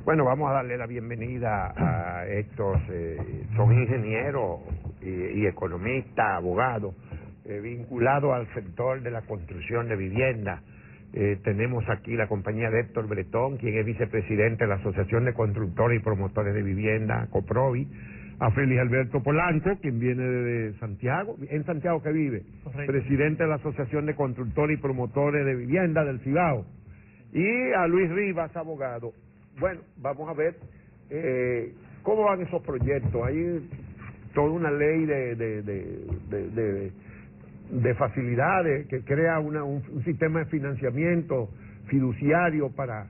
Bueno, vamos a darle la bienvenida a estos, son ingenieros y economistas, abogados, vinculados al sector de la construcción de viviendas. Tenemos aquí la compañía de Héctor Bretón, quien es vicepresidente de la Asociación de Constructores y Promotores de Vivienda, COPROVI, a Félix Alberto Polanco, quien viene de Santiago, en Santiago que vive, correcto, presidente de la Asociación de Constructores y Promotores de Vivienda del Cibao, y a Luis Rivas, abogado. Bueno, vamos a ver cómo van esos proyectos. Hay toda una ley de facilidades que crea un sistema de financiamiento fiduciario para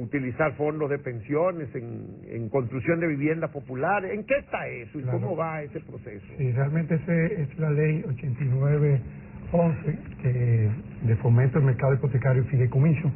utilizar fondos de pensiones en construcción de viviendas populares. ¿En qué está eso y claro, cómo va ese proceso? Sí, realmente es la ley 8911 de fomento del mercado hipotecario y fideicomiso.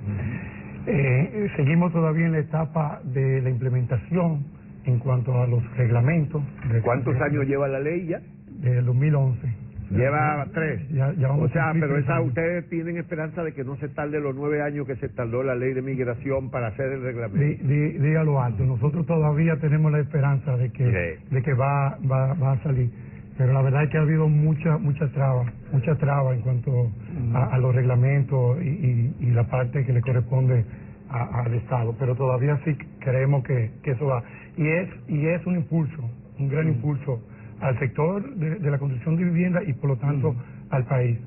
Seguimos todavía en la etapa de la implementación en cuanto a los reglamentos. ¿Cuántos años lleva la ley ya? Desde el 2011. Lleva 3. Ya o sea, pero ustedes tienen esperanza de que no se tarde los 9 años que se tardó la ley de migración para hacer el reglamento. Dígalo alto. Nosotros todavía tenemos la esperanza de que va a salir. Pero la verdad es que ha habido mucha traba en cuanto a los reglamentos y la parte que le corresponde al Estado. Pero todavía sí creemos que eso va. Y es un impulso, un gran impulso al sector de la construcción de vivienda y por lo tanto al país.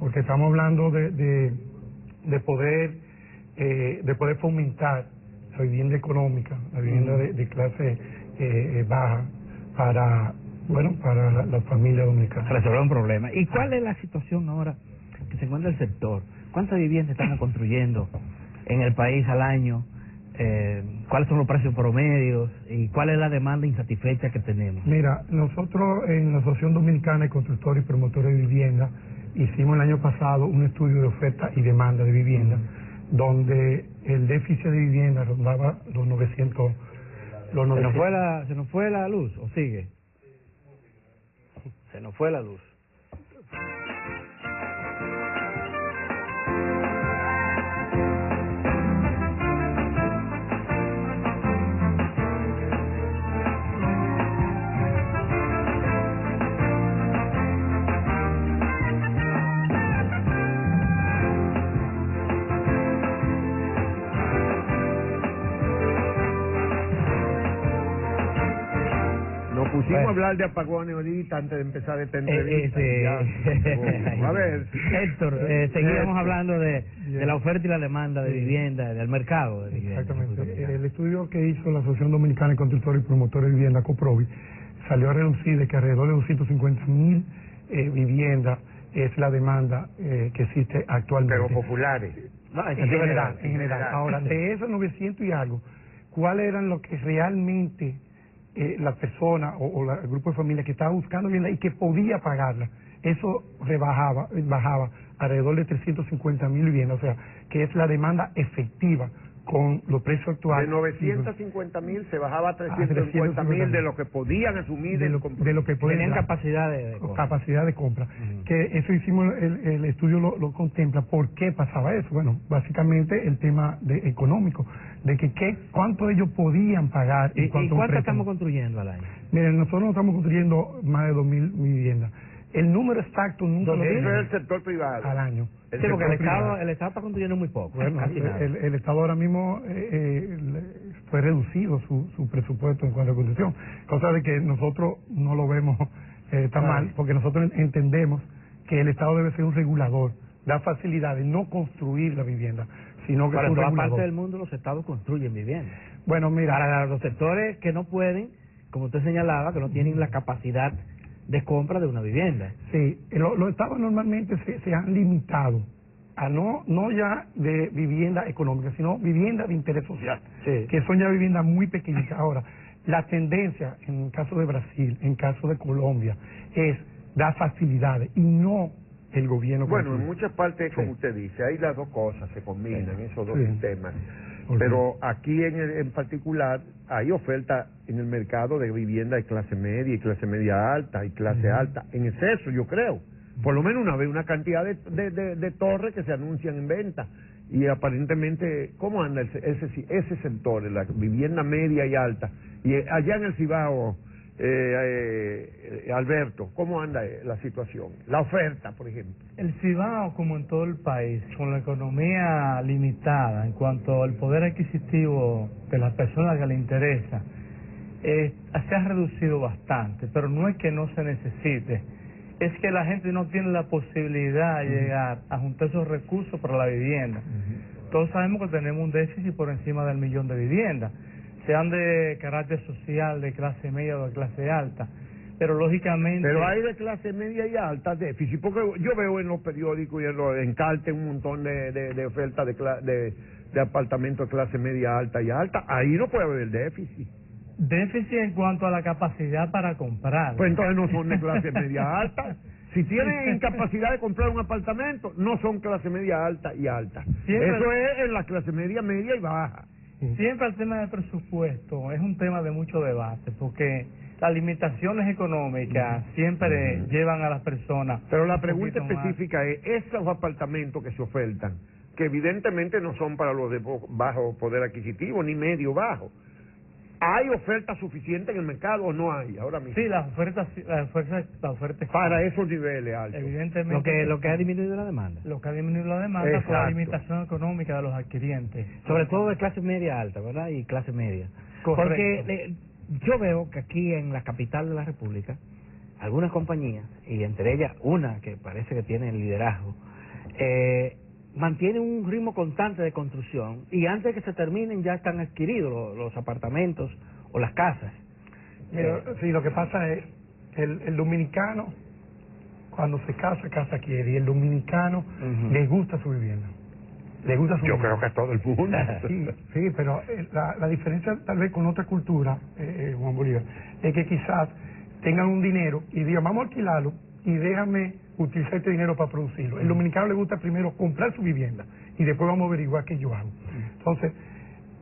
Porque estamos hablando de poder fomentar la vivienda económica, la vivienda de clase baja para la familia dominicana. Resolver un problema. ¿Y cuál es la situación ahora que se encuentra el sector? ¿Cuántas viviendas estamos construyendo en el país al año? ¿Cuáles son los precios promedios? ¿Y cuál es la demanda insatisfecha que tenemos? Mira, nosotros en la Asociación Dominicana de Constructores y Promotores de Vivienda hicimos el año pasado un estudio de oferta y demanda de vivienda, donde el déficit de vivienda rondaba los 900. ¿Se nos fue la luz o sigue? Se nos fue la luz. Pusimos a hablar de apagones ahorita antes de empezar esta entrevista. A ver, Héctor, seguíamos hablando de la oferta y la demanda de vivienda, del mercado de vivienda. Exactamente. El estudio que hizo la Asociación Dominicana de Constructores y Promotores de Vivienda, COPROVI, salió a reducir de que alrededor de 250,000 viviendas es la demanda que existe actualmente. Pero populares. No, en general. Ahora, de esos 900 y algo, ¿cuáles eran los que realmente la persona o el grupo de familia que estaba buscando vivienda y que podía pagarla? Eso bajaba alrededor de 350,000 viviendas, o sea, que es la demanda efectiva con los precios actuales. De 950,000 se bajaba a 350,000 de lo que podían asumir de lo que tenían capacidad de compra. Que eso hicimos, el estudio lo contempla. ¿Por qué pasaba eso? Bueno, básicamente el tema económico, de que cuánto ellos podían pagar. ¿Y cuánto estamos construyendo al año? Miren, nosotros estamos construyendo más de 2,000 viviendas. El número exacto nunca lo tiene el sector privado al año. Sí, porque el Estado está construyendo muy poco. Bueno, el Estado ahora mismo fue reducido su presupuesto en cuanto a construcción, cosa de que nosotros no lo vemos tan mal, porque nosotros entendemos que el Estado debe ser un regulador, dar facilidades, no construir la vivienda, sino que para es un toda regulador. parte del mundo los estados construyen viviendas. Bueno, mira, para los sectores que no pueden, como usted señalaba, que no tienen la capacidad de compra de una vivienda. Sí, los estados normalmente se han limitado a no ya de vivienda económica, sino vivienda de interés social, que son ya viviendas muy pequeñitas. Ahora, la tendencia en el caso de Brasil, en el caso de Colombia, es dar facilidades y no el gobierno. Bueno, en muchas partes, como usted dice, ahí las dos cosas se combinan, esos dos sistemas. Pero aquí en particular hay oferta en el mercado de vivienda de clase media y clase media alta y clase alta, en exceso, yo creo. Por lo menos una cantidad de torres que se anuncian en venta y aparentemente, ¿cómo anda ese sector, la vivienda media y alta? Y allá en el Cibao, Alberto, ¿cómo anda la situación? La oferta, por ejemplo. El Cibao, como en todo el país, con la economía limitada en cuanto al poder adquisitivo de las personas que le interesa, se ha reducido bastante, pero no es que no se necesite, es que la gente no tiene la posibilidad de llegar a juntar esos recursos para la vivienda. Todos sabemos que tenemos un déficit por encima del 1.000.000 de viviendas, sean de carácter social, de clase media o de clase alta, pero lógicamente... Pero hay de clase media y alta déficit, porque yo veo en los periódicos y en los encartes un montón de ofertas de apartamentos de clase media alta y alta, ahí no puede haber déficit. Déficit en cuanto a la capacidad para comprar. Pues entonces no son de clase media alta. Si tienen incapacidad de comprar un apartamento, no son clase media alta y alta. Siempre, eso es en la clase media, media y baja. Siempre el tema del presupuesto es un tema de mucho debate, porque las limitaciones económicas siempre llevan a las personas... Pero la pregunta específica es, esos apartamentos que se ofertan, que evidentemente no son para los de bajo poder adquisitivo, ni medio bajo, ¿hay oferta suficiente en el mercado o no hay ahora mismo? Sí, la oferta para esos niveles altos. Evidentemente. Lo que ha disminuido la demanda. Lo que ha disminuido la demanda por la limitación económica de los adquirientes. Sobre todo de clase media alta, ¿verdad? Y clase media. Correcto. Porque yo veo que aquí en la capital de la República, algunas compañías, y entre ellas una que parece que tiene el liderazgo, mantienen un ritmo constante de construcción y antes de que se terminen ya están adquiridos los apartamentos o las casas. Sí, lo que pasa es el dominicano cuando se casa quiere, y el dominicano le gusta su vivienda. Le gusta su vivienda. Creo que a todo el mundo. Sí, pero la diferencia tal vez con otra cultura, Juan Bolívar, es que quizás tengan un dinero y digan, vamos a alquilarlo y déjame utilizar este dinero para producirlo. El dominicano le gusta primero comprar su vivienda y después vamos a averiguar qué yo hago. Entonces,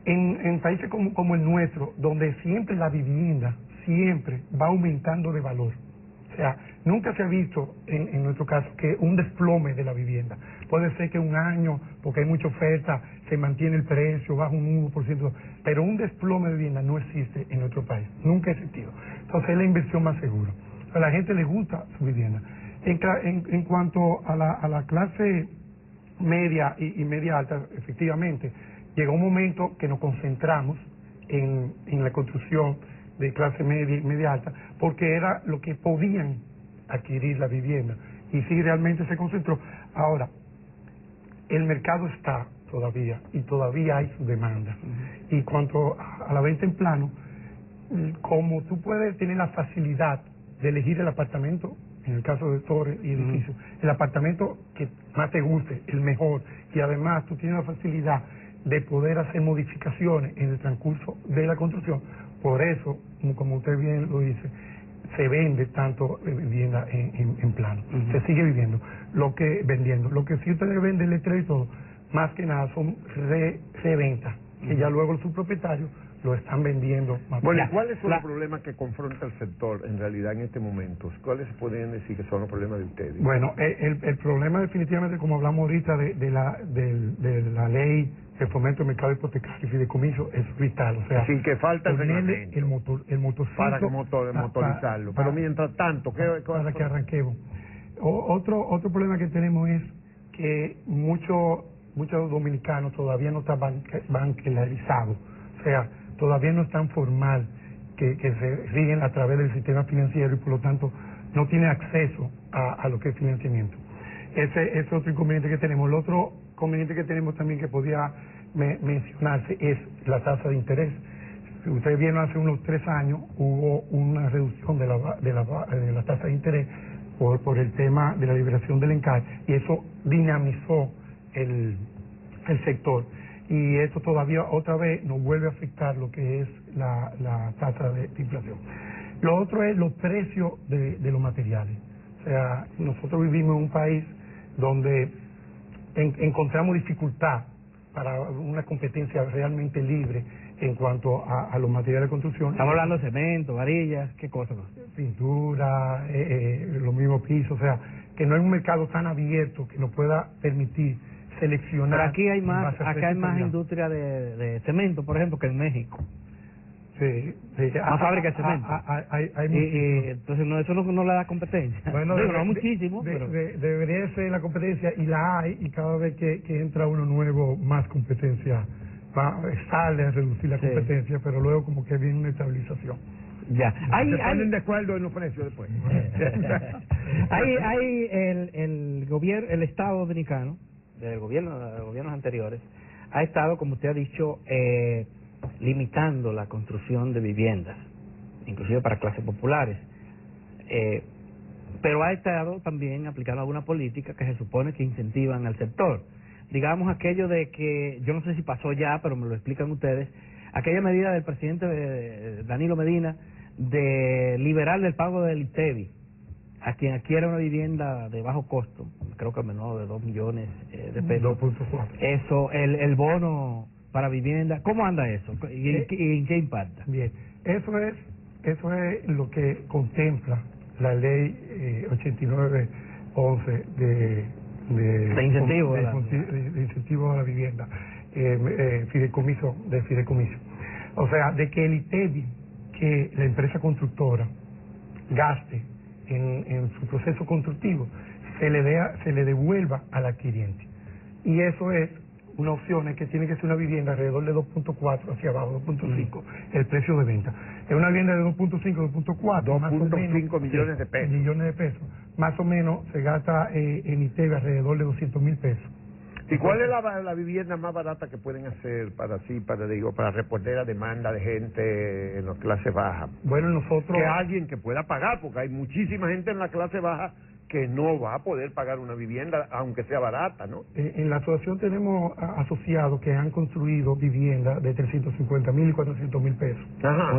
en países como el nuestro, donde siempre la vivienda siempre va aumentando de valor, o sea, nunca se ha visto en nuestro caso que un desplome de la vivienda. Puede ser que un año, porque hay mucha oferta, se mantiene el precio, baja un 1%, pero un desplome de vivienda no existe en nuestro país, nunca ha existido. Entonces es la inversión más segura. A la gente le gusta su vivienda. En cuanto a la clase media y media alta, efectivamente, llegó un momento que nos concentramos en la construcción de clase media y media alta, porque era lo que podían adquirir la vivienda, y sí realmente se concentró. Ahora, el mercado está todavía, y todavía hay su demanda. Y cuanto a la venta en plano, como tú puedes tener la facilidad de elegir el apartamento, en el caso de torres y edificios, el apartamento que más te guste, el mejor, y además tú tienes la facilidad de poder hacer modificaciones en el transcurso de la construcción. Por eso, como usted bien lo dice, se vende tanto vivienda en plano. Se sigue vendiendo. Lo que sí ustedes venden letra y todo, más que nada son reventas, que ya luego los subpropietarios lo están vendiendo más. Bueno, ¿cuáles son los problemas que confronta el sector en realidad en este momento? ¿Cuáles se podrían decir que son los problemas de ustedes? Bueno, el problema definitivamente, como hablamos ahorita de la ley de fomento del mercado hipotecario y fideicomiso, es vital. O sea, sin que falta el reglamento, el motorcito para motorizarlo. Pero mientras tanto, para que arranquemos. Otro problema que tenemos es que muchos dominicanos todavía no están bancarizzados. O sea, todavía no es tan formal que se rigen a través del sistema financiero y por lo tanto no tiene acceso a lo que es financiamiento. Ese es otro inconveniente que tenemos. El otro inconveniente que tenemos también que podía mencionarse es la tasa de interés. Si ustedes vieron hace unos 3 años hubo una reducción de la tasa de interés por el tema de la liberación del ENCAR, y eso dinamizó el sector. Y esto todavía otra vez nos vuelve a afectar lo que es la tasa de inflación. Lo otro es los precios de los materiales. O sea, nosotros vivimos en un país donde encontramos dificultad para una competencia realmente libre en cuanto a los materiales de construcción. Estamos hablando de cemento, varillas, ¿qué cosas más? Pintura, los mismos pisos, o sea, que no hay un mercado tan abierto que nos pueda permitir seleccionar. Pero aquí hay más, acá hay más industria de cemento, por ejemplo, que en México. Sí, más fábrica de cemento. Hay entonces eso no le da competencia. Bueno, no muchísimo, pero debería ser la competencia, y la hay, y cada vez que entra uno nuevo, más competencia sale a reducir la competencia, pero luego como que viene una estabilización. Ya. Se ponen de acuerdo en los precios después. hay el gobierno, el Estado dominicano, de los gobiernos anteriores, ha estado, como usted ha dicho, limitando la construcción de viviendas, inclusive para clases populares, pero ha estado también aplicando alguna política que se supone que incentivan al sector. Digamos aquello de que, yo no sé si pasó ya, pero me lo explican ustedes, aquella medida del presidente Danilo Medina de liberar el pago del ITEVI a quien adquiera una vivienda de bajo costo, creo que menor de 2 millones de pesos. 2.4. Eso, el bono para vivienda, ¿cómo anda eso? ¿Y en qué impacta? Bien, eso es lo que contempla la ley 8911 de incentivo de incentivo a la vivienda, fideicomiso. O sea, de que el ITEVI que la empresa constructora gaste en su proceso constructivo se le devuelva al adquiriente. Y eso es una opción, es que tiene que ser una vivienda alrededor de 2.4 hacia abajo, 2.5, el precio de venta. Es una vivienda de 2.5, 2.4, 2.5 millones de pesos. Millones de pesos. Más o menos se gasta en ITEVI alrededor de 200.000 pesos. ¿Y cuál es la vivienda más barata que pueden hacer para responder a demanda de gente en las clases bajas? Bueno, nosotros... Que alguien que pueda pagar, porque hay muchísima gente en la clase baja que no va a poder pagar una vivienda, aunque sea barata, ¿no? En la asociación tenemos asociados que han construido viviendas de 350.000 y 400.000 pesos. Ajá.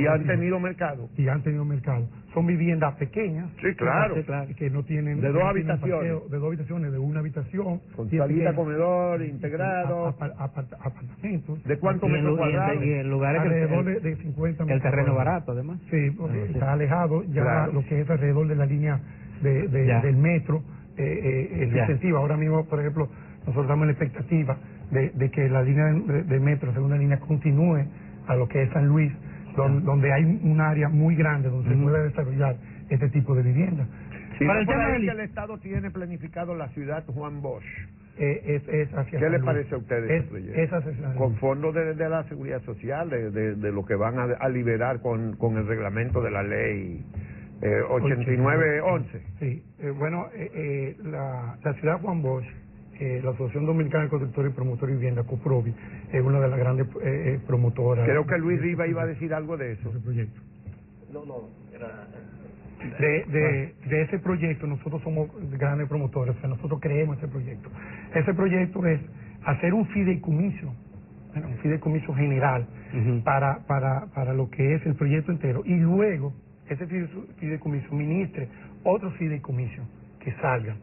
Y han tenido mercado. Y han tenido mercado. Son viviendas pequeñas. Sí, claro. Que no tienen... De dos habitaciones. Parqueo, de 2 habitaciones, de una habitación. Con salida, comedor, integrado. Apartamentos. ¿De cuántos metros cuadrados? Y en lugares alrededor de 50 metros. El terreno barato, además. Sí, porque está alejado ya lo que es alrededor de la línea del metro, el incentivo. Ahora mismo, por ejemplo, nosotros estamos en la expectativa de que la línea de metro, segunda línea, continúe a lo que es San Luis, donde hay un área muy grande donde se puede desarrollar este tipo de vivienda. Sí, para el tema que el Estado tiene planificado la ciudad Juan Bosch. ¿Qué le parece a ustedes ese proyecto? Con fondos de la Seguridad Social, de lo que van a liberar con el reglamento de la ley 8911. Sí, bueno, la ciudad Juan Bosch, la Asociación Dominicana de Constructores y Promotores de Vivienda, COPROVI, es una de las grandes promotoras. Creo que Luis Riva iba a decir algo de eso. Ese proyecto. Era... De ese proyecto nosotros somos grandes promotores, o sea, nosotros creemos ese proyecto. Ese proyecto es hacer un fideicomiso general para lo que es el proyecto entero, y luego ese fideicomiso ministre otro fideicomiso que salga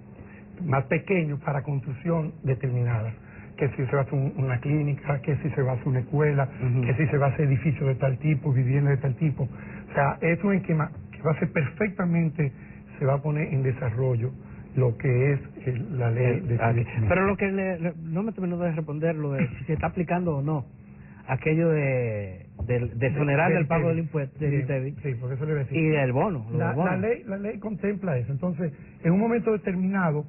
más pequeño para construcción determinada, que si se va a hacer una clínica, que si se va a hacer una escuela, que si se va a hacer edificio de tal tipo, vivienda de tal tipo. O sea, es un esquema que va a ser perfectamente, se va a poner en desarrollo lo que es la ley de fideicomiso. Pero lo que no me terminó de responder lo de si se está aplicando o no aquello de exonerar del pago del impuesto del ITEVI, sí, porque eso le voy a decir. y del bono. La ley contempla eso. Entonces, en un momento determinado,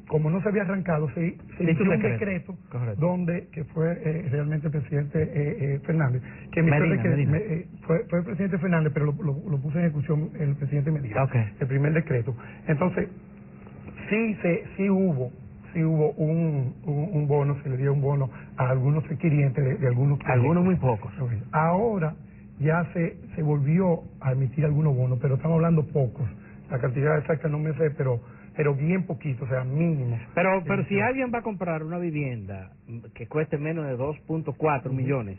como no se había arrancado, se hizo un decreto donde, que fue realmente el presidente Fernández, que fue el presidente Fernández, pero lo puso en ejecución el presidente Medina, el primer decreto. Entonces, sí hubo un bono, se le dio un bono a algunos adquirientes de algunos proyectos. Algunos muy pocos. Ahora ya se volvió a emitir algunos bonos, pero estamos hablando pocos. La cantidad exacta no me sé, pero bien poquito, o sea, mínimo. Pero si alguien va a comprar una vivienda que cueste menos de 2.4 millones,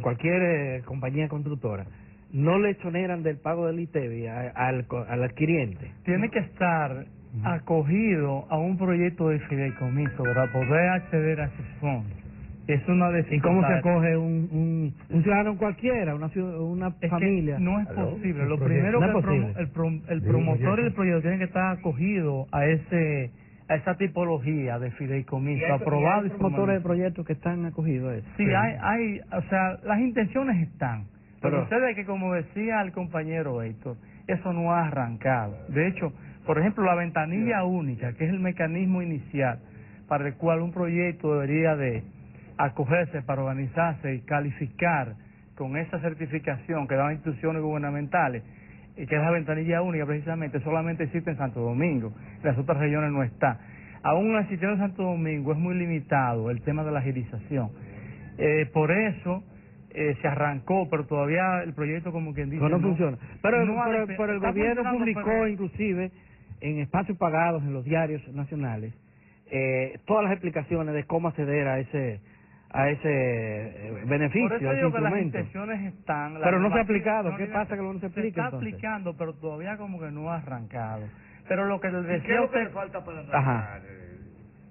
cualquier compañía constructora, no le exoneran del pago del ITEVI al adquiriente. Tiene que estar acogido a un proyecto de fideicomiso para poder acceder a esos fondos. Es una decisión. ¿Y cómo se acoge un ciudadano cualquiera, una familia? No es posible. Lo primero que el promotor del proyecto tiene que estar acogido a ese a esa tipología de fideicomiso aprobado. ¿Y hay promotores de proyectos que están acogidos a eso? Sí, hay, o sea, las intenciones están. Pero ustedes que, como decía el compañero Héctor, eso no ha arrancado. De hecho, por ejemplo, la ventanilla única, que es el mecanismo inicial para el cual un proyecto debería de acogerse para organizarse y calificar con esa certificación que dan instituciones gubernamentales, y que es la ventanilla única precisamente, solamente existe en Santo Domingo, en las otras regiones no está. Aún existiendo en Santo Domingo es muy limitado el tema de la agilización. Por eso se arrancó, pero todavía el proyecto, como quien dice, no funciona. Pero, no pero el gobierno publicó, pero inclusive, en espacios pagados en los diarios nacionales, todas las explicaciones de cómo acceder a ese beneficio. Por eso digo que las intenciones están. Pero no se ha aplicado. ¿Qué pasa que no se aplica? Se está entonces aplicando, pero todavía como que no ha arrancado. Pero lo que les decía, ¿qué es lo que le falta para arrancar,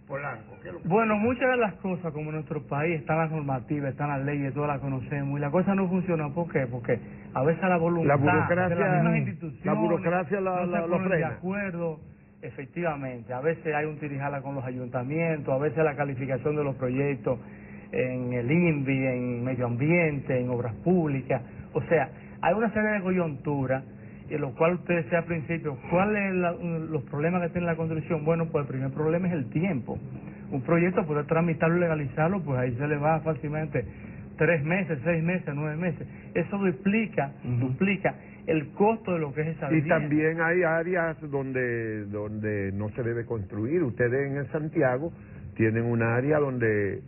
Polanco? ¿Qué es lo que bueno, muchas de las cosas, como en nuestro país, están las normativas, están las leyes, todas las conocemos, y la cosa no funciona. ¿Por qué? Porque a veces la voluntad de las mismas instituciones no se ponen lo frena. de acuerdo. Efectivamente, a veces hay un tirijala con los ayuntamientos, a veces la calificación de los proyectos en el INVI, en medio ambiente, en obras públicas. O sea, hay una serie de coyunturas, y en lo cual usted decía al principio, ¿cuáles son los problemas que tiene la construcción? Bueno, pues el primer problema es el tiempo. Un proyecto, poder tramitarlo y legalizarlo, pues ahí se le va fácilmente 3 meses, 6 meses, 9 meses. Eso duplica el costo de lo que es esa vivienda. Y también hay áreas donde no se debe construir. Ustedes en Santiago tienen un área donde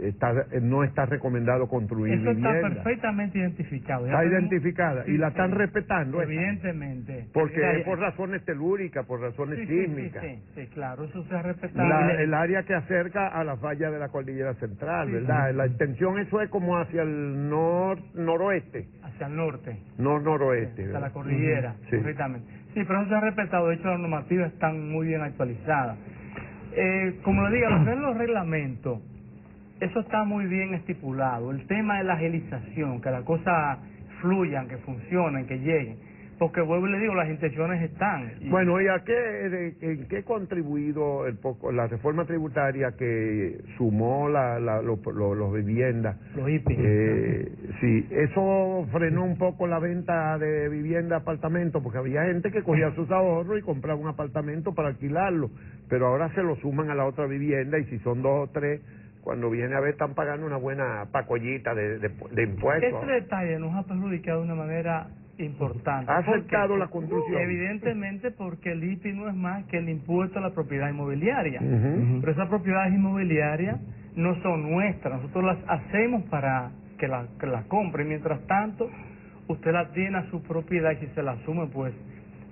no está recomendado construir vivienda. Eso está perfectamente identificado. Está identificada, sí, y la están respetando. Evidentemente. Porque es por razones telúricas, por razones sísmicas. Sí, claro, eso se ha respetado. El área que acerca a la falla de la cordillera central, ¿verdad? La extensión, eso es como hacia el noroeste. Hacia el norte. Noroeste. Hacia la cordillera, correctamente. Sí, pero eso se ha respetado. De hecho, las normativas están muy bien actualizadas. Como le digo, lo que es los reglamentos, eso está muy bien estipulado. El tema de la agilización, que las cosas fluyan, que funcionen, que lleguen. Porque vuelvo y le digo, las intenciones están. Bueno, ¿y en qué ha contribuido la reforma tributaria que sumó los viviendas? Los IPI. Sí, eso frenó un poco la venta de vivienda, apartamentos, porque había gente que cogía sus ahorros y compraba un apartamento para alquilarlo, pero ahora se lo suman a la otra vivienda, y si son 2 o 3, cuando viene a ver, están pagando una buena pacollita de impuestos. Este detalle nos ha perjudicado de una manera importante. ¿Ha afectado la construcción? Evidentemente, porque el IPI no es más que el impuesto a la propiedad inmobiliaria. Pero esas propiedades inmobiliarias no son nuestras, nosotros las hacemos para que la compre. Mientras tanto, usted la tiene a su propiedad, y si se la asume, pues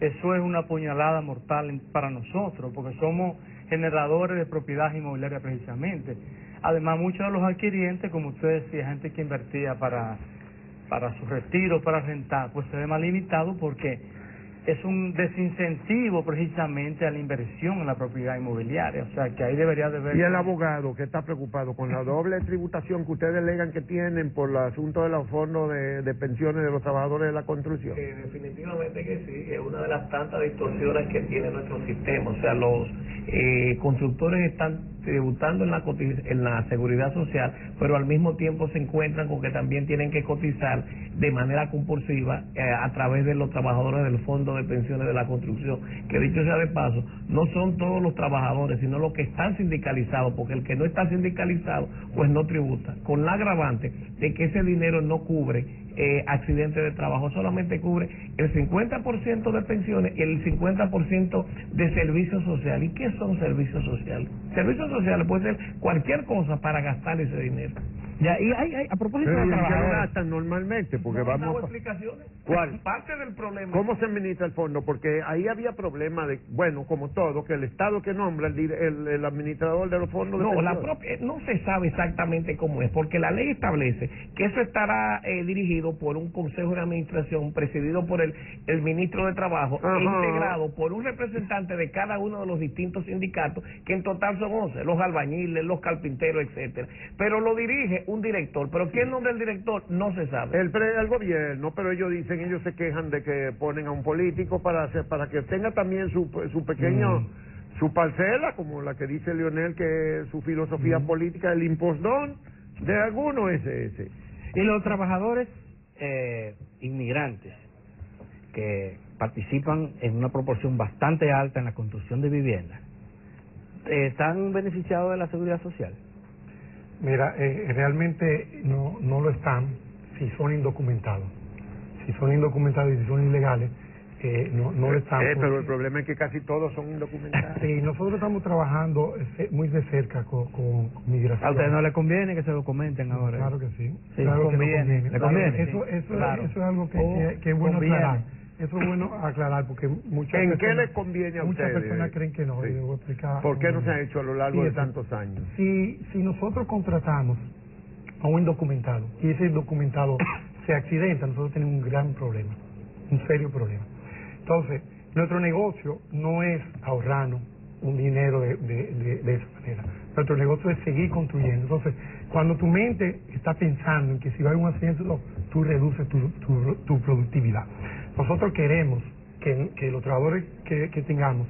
eso es una puñalada mortal para nosotros, porque somos generadores de propiedades inmobiliarias precisamente. Además, muchos de los adquirientes, como usted decía, gente que invertía para su retiro, para rentar, pues se ve más limitado, porque es un desincentivo precisamente a la inversión en la propiedad inmobiliaria. O sea, que ahí debería de haber... Y el abogado, que está preocupado con la doble tributación que ustedes alegan que tienen por el asunto de los fondos de pensiones de los trabajadores de la construcción. Definitivamente que sí, es una de las tantas distorsiones que tiene nuestro sistema. O sea, los constructores están tributando en la seguridad social, pero al mismo tiempo se encuentran con que también tienen que cotizar de manera compulsiva a través de los trabajadores del fondo de pensiones de la construcción, que dicho sea de paso, no son todos los trabajadores, sino los que están sindicalizados, porque el que no está sindicalizado pues no tributa, con la agravante de que ese dinero no cubre accidentes de trabajo, solamente cubre el 50% de pensiones y el 50% de servicios sociales. ¿Y qué son servicios sociales? Servicios sociales puede ser cualquier cosa para gastar ese dinero. Ya, y hay a propósito de ¿Pero los en qué lo trabajadores, gastan normalmente? Porque vamos explicaciones. ¿Cuál? Parte del problema. ¿Cómo se administra el fondo? Porque ahí había problema de, bueno, como todo, que el Estado que nombra el administrador de los fondos de pensiones. No se sabe exactamente cómo es, porque la ley establece que eso estará dirigido por un consejo de administración presidido por el ministro de Trabajo, e integrado por un representante de cada uno de los distintos sindicatos, que en total son 11, los albañiles, los carpinteros, etcétera. Pero lo dirige un director, pero ¿quién nombra el director? No se sabe. El gobierno, pero ellos se quejan de que ponen a un político para que tenga también su pequeño su parcela, como la que dice Leonel, que su filosofía política, el impostón de algunos es ese. Y los trabajadores inmigrantes que participan en una proporción bastante alta en la construcción de viviendas, ¿están beneficiados de la seguridad social? Mira, realmente no lo están si son indocumentados. Si son indocumentados y si son ilegales, no lo están. Pero el problema es que casi todos son indocumentados. Sí, nosotros estamos trabajando muy de cerca con migración. ¿A ustedes no les conviene que se documenten ahora? Claro que sí. Sí, Claro conviene. que ¿Le conviene? Eso Claro. es algo que es bueno aclarar. Eso es bueno aclarar porque ¿En qué les conviene a muchas ustedes? personas creen que no. Sí. Y debo explicar. ¿Por qué no se ha hecho a lo largo de tantos años? Si nosotros contratamos a un indocumentado y ese indocumentado se accidenta, nosotros tenemos un gran problema, un serio problema. Entonces, nuestro negocio no es ahorrarnos un dinero de esa manera. Nuestro negocio es seguir construyendo. Entonces, cuando tu mente está pensando en que si va a haber un accidente, tú reduces tu productividad. Nosotros queremos que los trabajadores que tengamos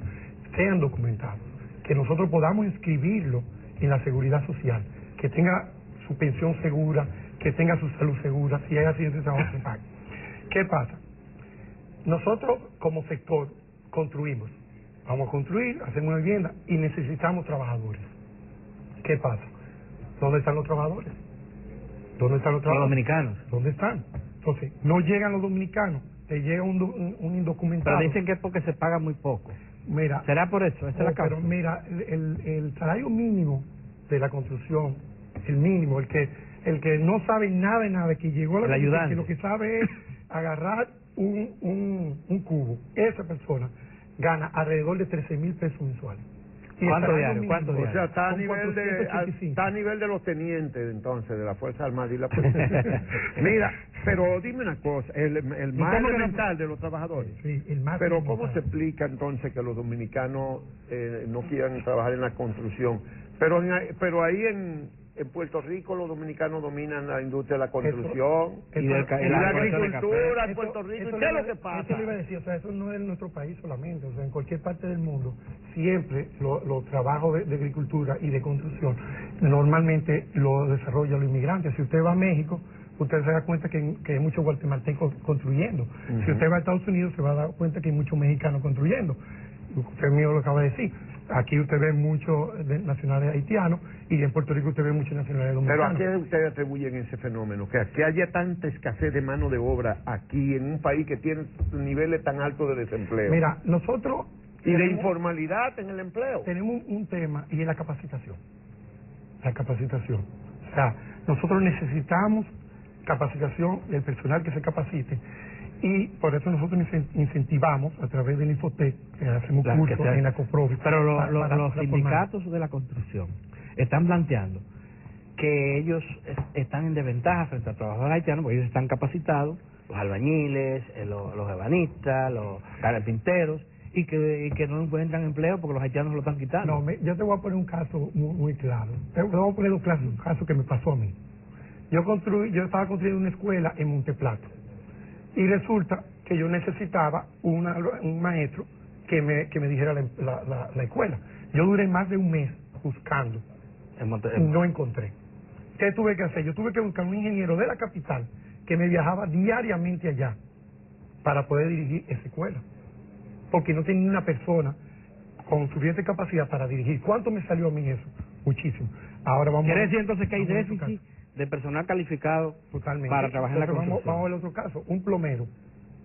sean documentados, que nosotros podamos inscribirlo en la seguridad social, que tenga su pensión segura, que tenga su salud segura, si hay accidentes de trabajo se pague. ¿Qué pasa? Nosotros como sector construimos, vamos a construir, hacemos una vivienda y necesitamos trabajadores. ¿Qué pasa? ¿Dónde están los trabajadores? ¿Dónde están los trabajadores? Los dominicanos. ¿Dónde están? Entonces, no llegan los dominicanos, te llega un indocumentado. Pero dicen que es porque se paga muy poco. Mira, ¿Será por eso? ¿Esa es la causa? pero mira, el salario mínimo de la construcción, el mínimo, el que no sabe nada de nada, que llegó a la construcción, ayudante, que lo que sabe es agarrar un cubo, esa persona gana alrededor de 13,000 pesos mensuales. Y ¿Cuánto el diario? salario mínimo, O sea, está a son nivel 485. está a nivel de los tenientes, entonces, de la Fuerza Armada y la Policía. Mira, pero dime una cosa, el más cómo que elemental de los trabajadores. Sí, el más Pero elemental. ¿cómo se explica entonces que los dominicanos no quieran trabajar en la construcción? Pero ahí en Puerto Rico los dominicanos dominan la industria de la construcción Eso- y la plantación de agricultura en Eso- Puerto Rico. eso ¿Qué es le- lo que pasa? Eso le iba a decir, o sea, eso no es en nuestro país solamente, o sea, en cualquier parte del mundo, siempre los trabajos de agricultura y de construcción normalmente lo desarrollan los inmigrantes. Si usted va a México, usted se da cuenta que hay muchos guatemaltecos construyendo. Si usted va a Estados Unidos, se va a dar cuenta que hay muchos mexicanos construyendo. Usted mío lo acaba de decir. Aquí usted ve muchos nacionales haitianos y en Puerto Rico usted ve muchos nacionales Pero ¿a dominicanos. qué ustedes atribuyen ese fenómeno? Que haya tanta escasez de mano de obra aquí en un país que tiene niveles tan altos de desempleo. Mira, nosotros y de tenemos- informalidad en el empleo. tenemos un tema y es la capacitación. La capacitación. O sea, nosotros necesitamos capacitación del personal que se capacite y por eso nosotros incentivamos a través del Infotec, que hacemos Claro, que cursos sea- en la COPROVI. Pero los para sindicatos de la construcción están planteando que ellos están en desventaja frente a trabajadores haitianos porque ellos están capacitados, los albañiles, los ebanistas, los carpinteros, y que no encuentran empleo porque los haitianos lo están quitando. No, yo te voy a poner un caso muy claro. Te voy a poner un caso que me pasó a mí. Yo estaba construyendo una escuela en Monteplato y resulta que yo necesitaba un maestro que me dijera la escuela. Yo duré más de un mes buscando y no encontré. ¿Qué tuve que hacer? Yo tuve que buscar un ingeniero de la capital que me viajaba diariamente allá para poder dirigir esa escuela, porque no tenía una persona con suficiente capacidad para dirigir. ¿Cuánto me salió a mí eso? Muchísimo. Ahora vamos. ¿Quiere decir entonces que hay vamos a otro déficit caso. de personal calificado Totalmente. para trabajar en la Entonces, construcción? vamos al otro caso, un plomero.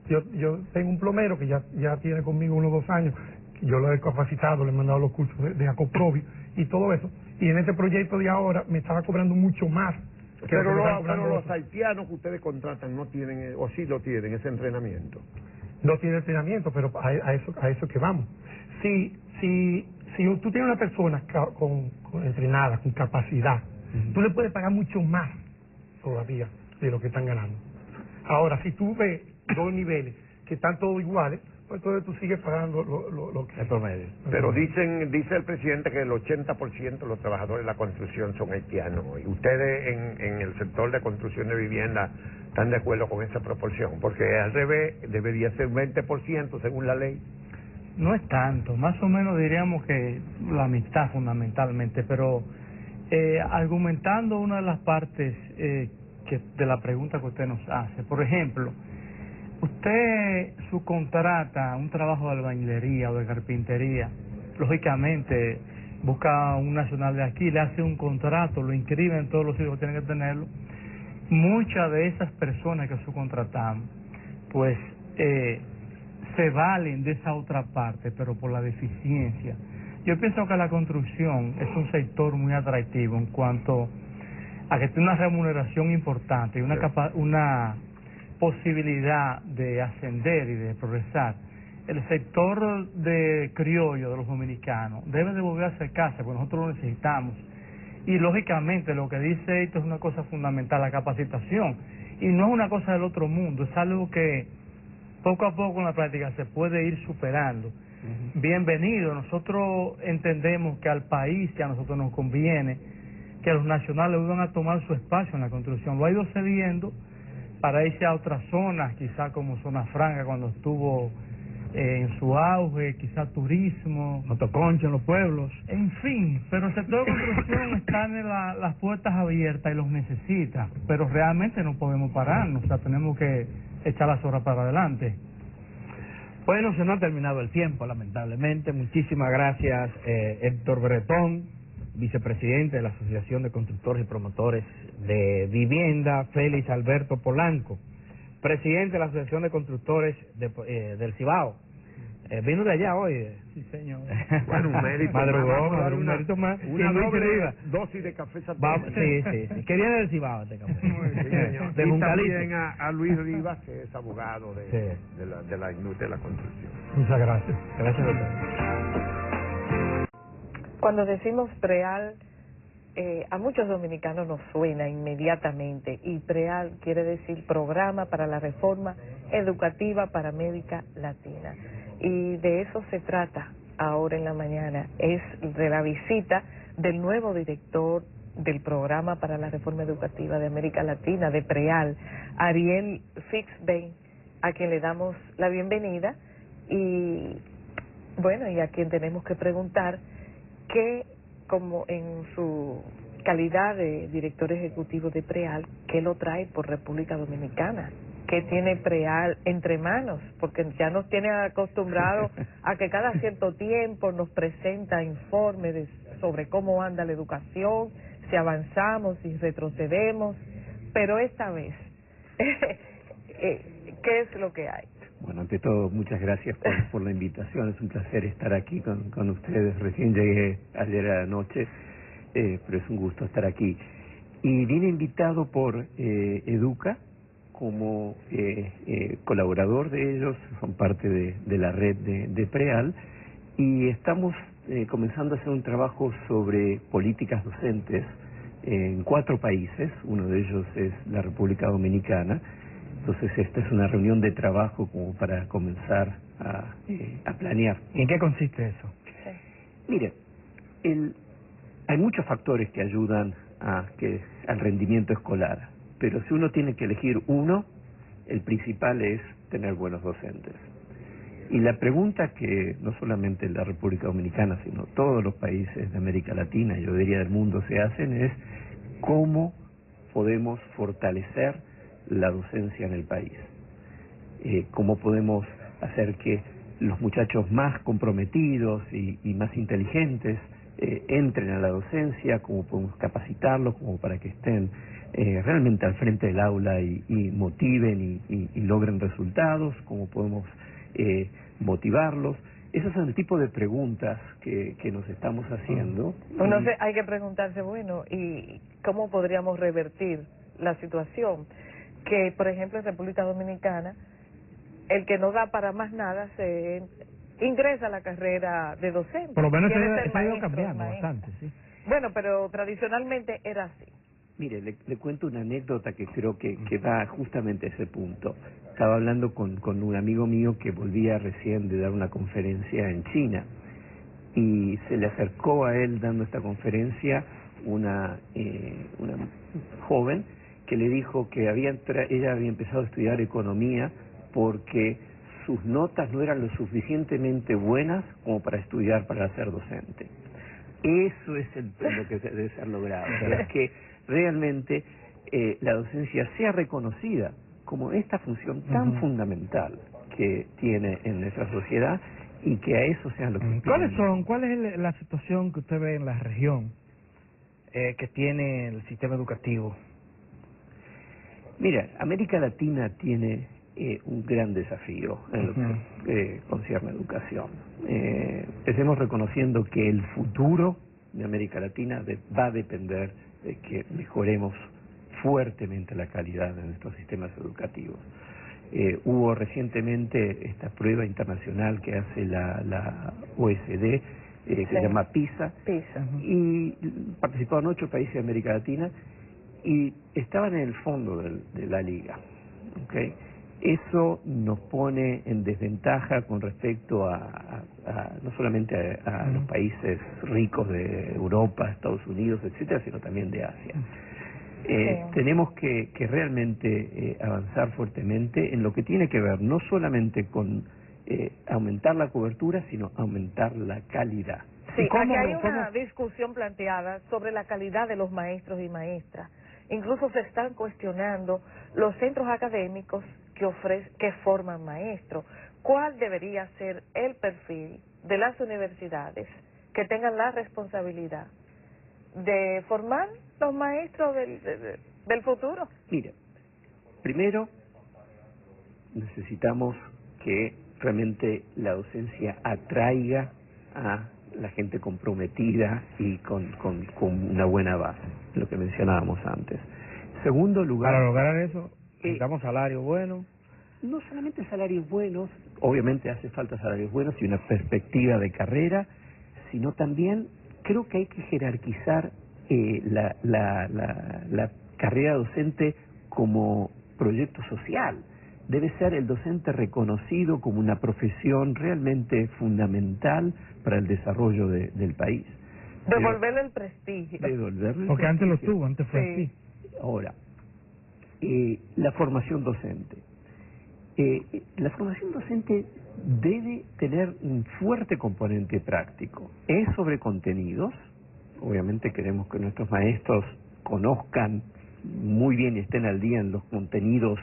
Yo tengo un plomero que ya tiene conmigo unos 2 años, que yo lo he capacitado, le he mandado los cursos de Acoprovi y todo eso, y en este proyecto de ahora me estaba cobrando mucho más. que Pero lo que me estaban cobrando los otros. haitianos que ustedes contratan no tienen, o sí lo tienen, ese entrenamiento. No tiene entrenamiento, pero a eso que vamos. Si tú tienes una persona con entrenada, con capacidad, tú le puedes pagar mucho más todavía de lo que están ganando. Ahora, si tú ves 2 niveles que están todos iguales, pues entonces tú sigues pagando lo que... El promedio. Pero dice el presidente que el 80% de los trabajadores de la construcción son haitianos. ¿Y ustedes en el sector de construcción de vivienda están de acuerdo con esa proporción? Porque al revés debería ser un 20% según la ley. No es tanto, más o menos diríamos que la mitad fundamentalmente, pero argumentando una de las partes de la pregunta que usted nos hace. Por ejemplo, usted subcontrata un trabajo de albañilería o de carpintería, lógicamente busca un nacional de aquí, le hace un contrato, lo inscribe en todos los sitios que tienen que tenerlo. Muchas de esas personas que subcontratamos, pues se valen de esa otra parte, pero por la deficiencia. Yo pienso que la construcción es un sector muy atractivo en cuanto a que tiene una remuneración importante y una posibilidad de ascender y de progresar. El sector de criollo de los dominicanos debe de volverse a casa, porque nosotros lo necesitamos. Y lógicamente lo que dice esto es una cosa fundamental, la capacitación. Y no es una cosa del otro mundo, es algo que poco a poco en la práctica se puede ir superando. Bienvenido, nosotros entendemos que al país y a nosotros nos conviene que los nacionales van a tomar su espacio en la construcción. Lo ha ido cediendo para irse a otras zonas, quizá como Zona Franca cuando estuvo en su auge, quizá turismo, motoconcho en los pueblos. En fin, pero el sector de construcción está en las puertas abiertas y los necesita, pero realmente no podemos pararnos, o sea, tenemos que echar las horas para adelante. Bueno, se nos ha terminado el tiempo, lamentablemente. Muchísimas gracias, Héctor Bretón, vicepresidente de la Asociación de Constructores y Promotores de Vivienda, Félix Alberto Polanco, presidente de la Asociación de Constructores del Cibao. Vino de allá hoy. Sí, señor. Bueno, un mérito. Madrugó, un mérito más. Una doble dosis de café satánico. Sí. Que viene del Cibao este café. Sí, señor. De y también a Luis Rivas, que es abogado de la industria de la construcción. Muchas gracias. Gracias a usted. Cuando decimos PREAL, a muchos dominicanos nos suena inmediatamente, y PREAL quiere decir Programa para la Reforma Educativa para América Latina. Y de eso se trata ahora en la mañana, es de la visita del nuevo director del Programa para la Reforma Educativa de América Latina, de PREAL, Ariel Fixbein, a quien le damos la bienvenida y bueno, y a quien tenemos que preguntar que, como en su calidad de director ejecutivo de PREAL, ¿qué lo trae por República Dominicana? ¿Qué tiene PREAL entre manos? Porque ya nos tiene acostumbrados a que cada cierto tiempo nos presenta informes sobre cómo anda la educación, si avanzamos, si retrocedemos, pero esta vez, ¿qué es lo que hay? Bueno, ante todo, muchas gracias por la invitación. Es un placer estar aquí con ustedes. Recién llegué ayer a la noche, pero es un gusto estar aquí. Y vine invitado por Educa como colaborador de ellos, son parte de la red de PREAL, y estamos comenzando a hacer un trabajo sobre políticas docentes en 4 países. Uno de ellos es la República Dominicana. Entonces esta es una reunión de trabajo como para comenzar a planear. ¿Y en qué consiste eso? Mire, hay muchos factores que ayudan al rendimiento escolar, pero si uno tiene que elegir uno, el principal es tener buenos docentes. Y la pregunta que no solamente la República Dominicana, sino todos los países de América Latina, yo diría del mundo, se hacen es cómo podemos fortalecer la docencia en el país. Cómo podemos hacer que los muchachos más comprometidos y más inteligentes entren a la docencia, cómo podemos capacitarlos como para que estén realmente al frente del aula y motiven y logren resultados, cómo podemos motivarlos. Esos son el tipo de preguntas que nos estamos haciendo. Entonces hay que preguntarse, bueno, ¿y cómo podríamos revertir la situación? Que, por ejemplo, en República Dominicana, el que no da para más nada se ingresa a la carrera de docente. Por lo menos se ha ido cambiando bastante, sí. Bueno, pero tradicionalmente era así. Mire, le cuento una anécdota que creo que va justamente a ese punto. Estaba hablando con un amigo mío que volvía recién de dar una conferencia en China, y se le acercó a él dando esta conferencia una joven que le dijo que ella había empezado a estudiar economía porque sus notas no eran lo suficientemente buenas como para estudiar para ser docente. Eso es lo que debe ser logrado, es que realmente la docencia sea reconocida como esta función tan fundamental que tiene en nuestra sociedad y que a eso sean los que ¿Cuál es la situación que usted ve en la región que tiene el sistema educativo? Mira, América Latina tiene un gran desafío en lo que concierne a educación. Estemos reconociendo que el futuro de América Latina va a depender de que mejoremos fuertemente la calidad de nuestros sistemas educativos. Hubo recientemente esta prueba internacional que hace la OECD, que se llama PISA, y participaron 8 países de América Latina y estaban en el fondo de la liga. ¿Okay? Eso nos pone en desventaja con respecto a no solamente a los países ricos de Europa, Estados Unidos, etcétera, sino también de Asia. Tenemos que realmente avanzar fuertemente en lo que tiene que ver no solamente con aumentar la cobertura, sino aumentar la calidad. Sí, aquí hay una discusión planteada sobre la calidad de los maestros y maestras. Incluso se están cuestionando los centros académicos que forman maestros. ¿Cuál debería ser el perfil de las universidades que tengan la responsabilidad de formar los maestros del futuro? Mira, primero necesitamos que realmente la docencia atraiga a la gente comprometida y con una buena base, lo que mencionábamos antes. Segundo lugar, para lograr eso necesitamos salarios buenos. No solamente salarios buenos, obviamente hace falta salarios buenos y una perspectiva de carrera, sino también creo que hay que jerarquizar la carrera docente como proyecto social. Debe ser el docente reconocido como una profesión realmente fundamental para el desarrollo del país. Devolverle el prestigio. Porque antes lo tuvo, antes fue así. Ahora, la formación docente. La formación docente debe tener un fuerte componente práctico. Es sobre contenidos. Obviamente queremos que nuestros maestros conozcan muy bien y estén al día en los contenidos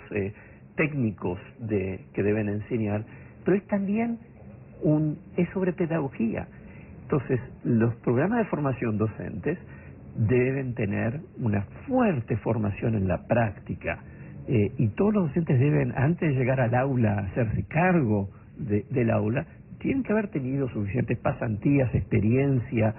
técnicos que deben enseñar, pero es también es sobre pedagogía. Entonces, los programas de formación docentes deben tener una fuerte formación en la práctica, y todos los docentes deben, antes de llegar al aula, hacerse cargo del aula, tienen que haber tenido suficientes pasantías, experiencia.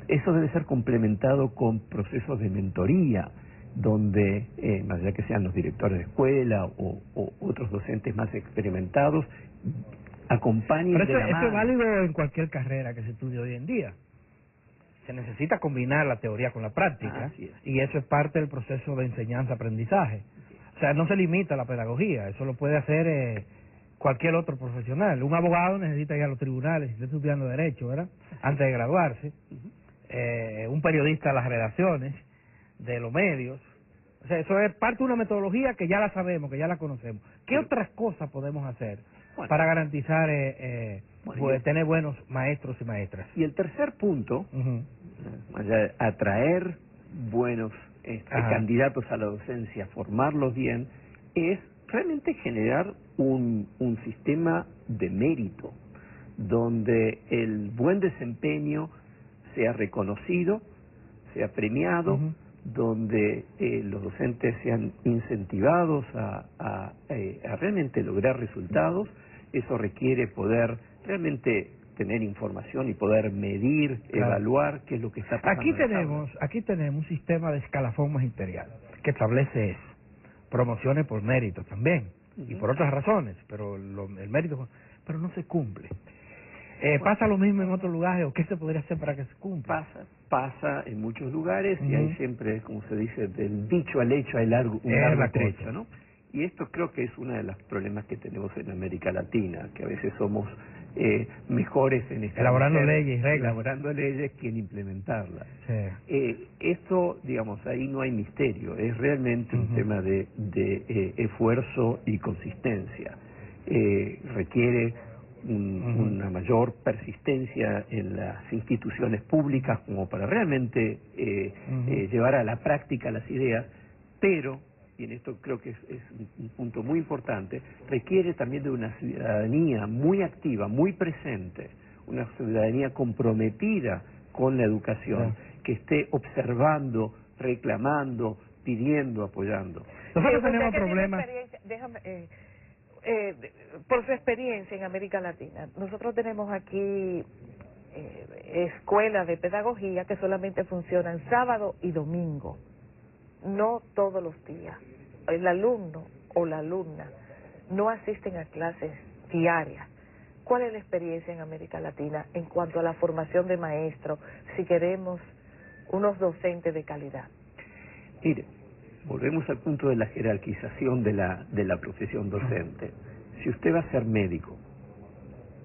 Eso debe ser complementado con procesos de mentoría, donde, más allá que sean los directores de escuela o otros docentes más experimentados, acompañen de la mano. Eso es válido en cualquier carrera que se estudie hoy en día. Se necesita combinar la teoría con la práctica, y eso es parte del proceso de enseñanza-aprendizaje. O sea, no se limita a la pedagogía, eso lo puede hacer cualquier otro profesional. Un abogado necesita ir a los tribunales, si está estudiando Derecho, ¿verdad?, antes de graduarse. Un periodista a las redacciones de los medios. O sea, eso es parte de una metodología que ya la sabemos, que ya la conocemos. ¿Qué otras cosas podemos hacer para garantizar tener buenos maestros y maestras? Y el tercer punto, atraer buenos candidatos a la docencia, formarlos bien, es realmente generar un sistema de mérito, donde el buen desempeño sea reconocido, sea premiado, donde los docentes sean incentivados a realmente lograr resultados. Eso requiere poder realmente tener información y poder medir, evaluar qué es lo que está pasando. Aquí tenemos un sistema de escalafón magisterial que establece eso. Promociones por mérito también, y por otras razones, pero el mérito, pero no se cumple. ¿Pasa lo mismo en otros lugares, o qué se podría hacer para que se cumpla? Pasa en muchos lugares, y hay siempre, como se dice, del dicho al hecho hay un largo trecho, ¿no? Y esto creo que es uno de los problemas que tenemos en América Latina, que a veces somos mejores en elaborando leyes y reglas, elaborando leyes que en implementarlas. Esto, digamos, ahí no hay misterio, es realmente un tema de esfuerzo y consistencia. requiere una mayor persistencia en las instituciones públicas como para realmente llevar a la práctica las ideas, pero, y en esto creo que es un punto muy importante, requiere también de una ciudadanía muy activa, muy presente, una ciudadanía comprometida con la educación, que esté observando, reclamando, pidiendo, apoyando. Nosotros tenemos problemas. Déjame, por su experiencia en América Latina, nosotros tenemos aquí escuelas de pedagogía que solamente funcionan sábado y domingo, no todos los días. El alumno o la alumna no asisten a clases diarias. ¿Cuál es la experiencia en América Latina en cuanto a la formación de maestros, si queremos unos docentes de calidad? Mire, volvemos al punto de la jerarquización de la profesión docente. Si usted va a ser médico,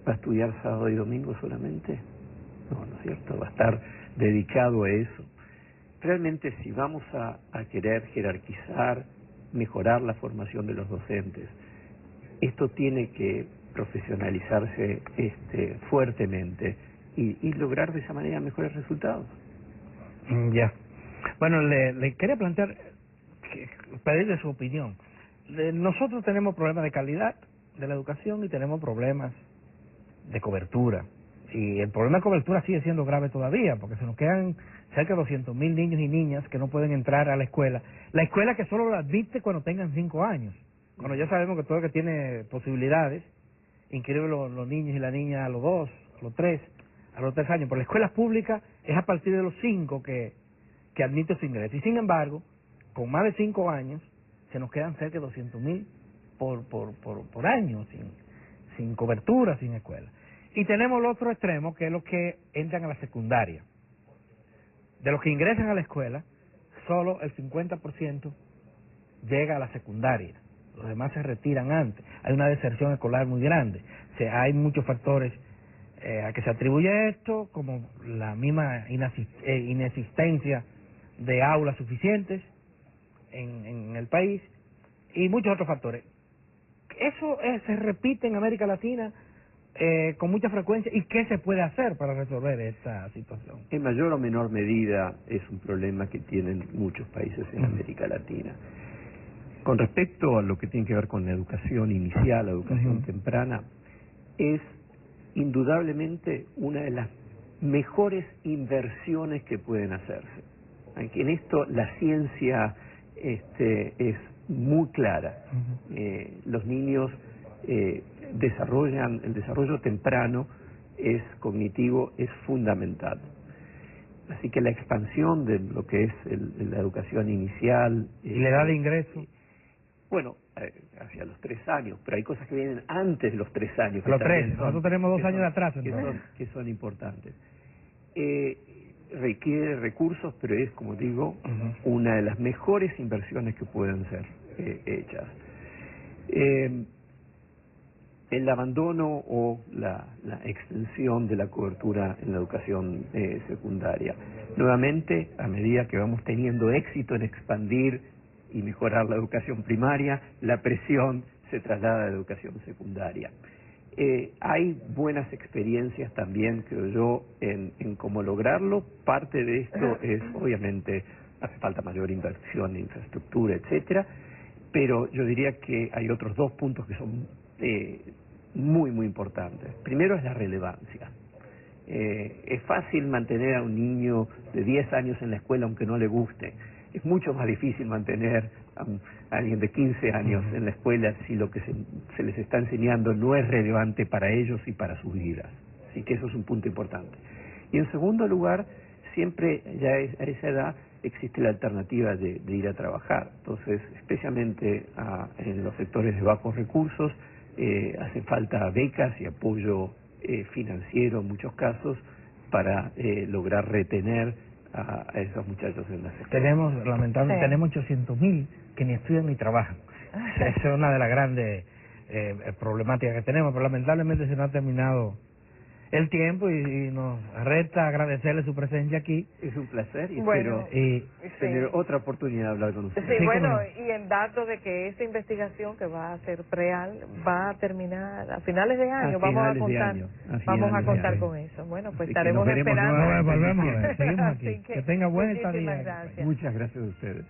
¿va a estudiar sábado y domingo solamente? No, ¿no es cierto? Va a estar dedicado a eso. Realmente, si vamos a querer jerarquizar, mejorar la formación de los docentes, esto tiene que profesionalizarse fuertemente y lograr de esa manera mejores resultados. Ya. Bueno, le quería plantear, pedirle su opinión. Nosotros tenemos problemas de calidad de la educación y tenemos problemas de cobertura. Y el problema de cobertura sigue siendo grave todavía, porque se nos quedan cerca de 200.000 niños y niñas que no pueden entrar a la escuela. La escuela que solo lo admite cuando tengan 5 años. Cuando ya sabemos que todo el que tiene posibilidades, inscribe los niños y las niñas a los 2, a los 3 años. Pero la escuela pública es a partir de los 5 que admite su ingreso. Y sin embargo, con más de 5 años, se nos quedan cerca de 200.000 por año, sin cobertura, sin escuela. Y tenemos el otro extremo, que es los que entran a la secundaria. De los que ingresan a la escuela, solo el 50% llega a la secundaria. Los demás se retiran antes. Hay una deserción escolar muy grande. O sea, hay muchos factores a que se atribuye esto, como la misma inexistencia de aulas suficientes en el país, y muchos otros factores. Eso se repite en América Latina con mucha frecuencia. ¿Y qué se puede hacer para resolver esta situación? En mayor o menor medida es un problema que tienen muchos países en América Latina. Con respecto a lo que tiene que ver con la educación inicial, la educación temprana, es indudablemente una de las mejores inversiones que pueden hacerse. Aunque en esto la ciencia es muy clara. Los niños el desarrollo temprano cognitivo es fundamental. Así que la expansión de lo que es la educación inicial... ¿Y la edad de ingreso? Bueno, hacia los 3 años, pero hay cosas que vienen antes de los 3 años. Los 3, nosotros tenemos 2 años de atraso. Que son importantes. Requiere recursos, pero es, como digo, una de las mejores inversiones que pueden ser hechas. El abandono o la extensión de la cobertura en la educación secundaria. Nuevamente, a medida que vamos teniendo éxito en expandir y mejorar la educación primaria, la presión se traslada a la educación secundaria. Hay buenas experiencias también, creo yo, en cómo lograrlo. Parte de esto es, obviamente, hace falta mayor inversión en infraestructura, etcétera, pero yo diría que hay otros 2 puntos que son muy, muy importantes. Primero es la relevancia. Es fácil mantener a un niño de 10 años en la escuela aunque no le guste. Es mucho más difícil mantener a alguien de 15 años en la escuela si lo que se les está enseñando no es relevante para ellos y para sus vidas. Así que eso es un punto importante. Y en segundo lugar, siempre ya a esa edad existe la alternativa de ir a trabajar. Entonces, especialmente en los sectores de bajos recursos, hace falta becas y apoyo financiero en muchos casos para lograr retener a esos muchachos en las escuelas. Lamentablemente, tenemos 800.000 que ni estudian ni trabajan. Esa es una de las grandes problemáticas que tenemos, pero lamentablemente se nos ha terminado el tiempo y nos resta agradecerle su presencia aquí. Es un placer y Bueno, espero tener otra oportunidad de hablar con usted. Sí, Sí, bueno, cómo y el dato de que esta investigación que va a ser preal va a terminar a finales de año, vamos a contar con eso. Bueno, pues Así que estaremos nos veremos esperando. nuevamente. Volvemos a ver, seguimos aquí. Así que tenga buena muchísimas estadía. gracias. Muchas gracias a ustedes.